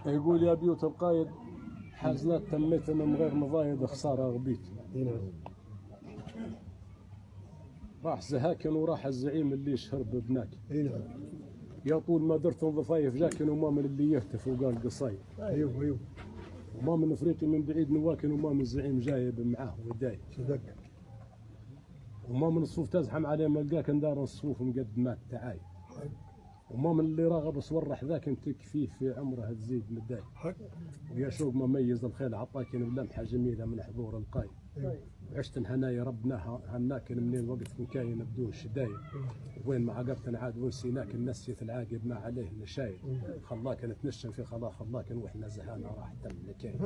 يقول يا بيوت القايد حازنات تميت من غير مضايد خساره غبيت. راح زهاكن وراح الزعيم اللي شهرب ببناك. يا طول ما درت ضفايف جاكن وما من اللي يهتف وقال قصايد. ايوه وما من افريقي من بعيد نواكن وما من الزعيم جايب معاه وداي. وما من الصوف تزحم عليه ملقاك دار الصوف مقدمات تعاي. وما من اللي راغب صورح ذاك تكفيه في عمره تزيد مداي. ويا شوق مميز الخيل عطاكن بلمحه جميله من حضور القايد. عشت هنايا ربنا هناكن من الوقت كاين بدون شدايد. وين ما عقبتنا عاد ونسيناك نسيت العاقب ما عليه نشايد. خلاك نتنشن في خلا خلاك واحنا زهانا راح تم لكاين.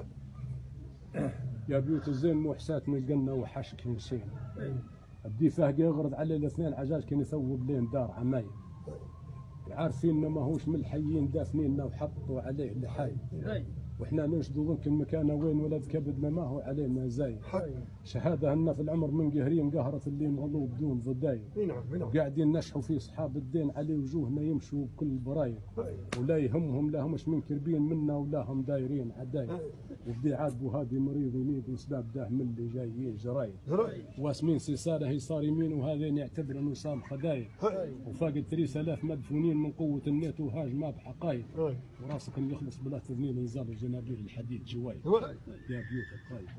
يا بيوت الزين مو حسات من الجنه وحشك نسين. بدي فهق يغرد عليه الاثنين عجاج يثوب لين دار عمايل. عارفين ما هوش من الحيين دافنيننا وحطوا عليه لحاي. واحنا ننشدوا ضنك مكانه وين ولد كبدنا ما هو علينا زايد. شهاده ان في العمر من قهرين قهرت اللي مغلوب بدون ضدايد. وقاعدين نشحوا في اصحاب الدين على وجوهنا يمشوا بكل برايد. ولا يهمهم لا همش منكربين منا ولا هم دايرين عدايد. وبدي عاتبوا هذه مريض يميد وسباب ده من اللي جايين جرايد. واسمين سيساله هي صار يمين وهذين يعتبر انه صام خدايد. وفاقد 3000 مدفونين من قوه النت وهاج ما بحقايد. وراسك يخلص بلا تذنين ينزل جنابير الحديد جواي. يا بيوت القايد.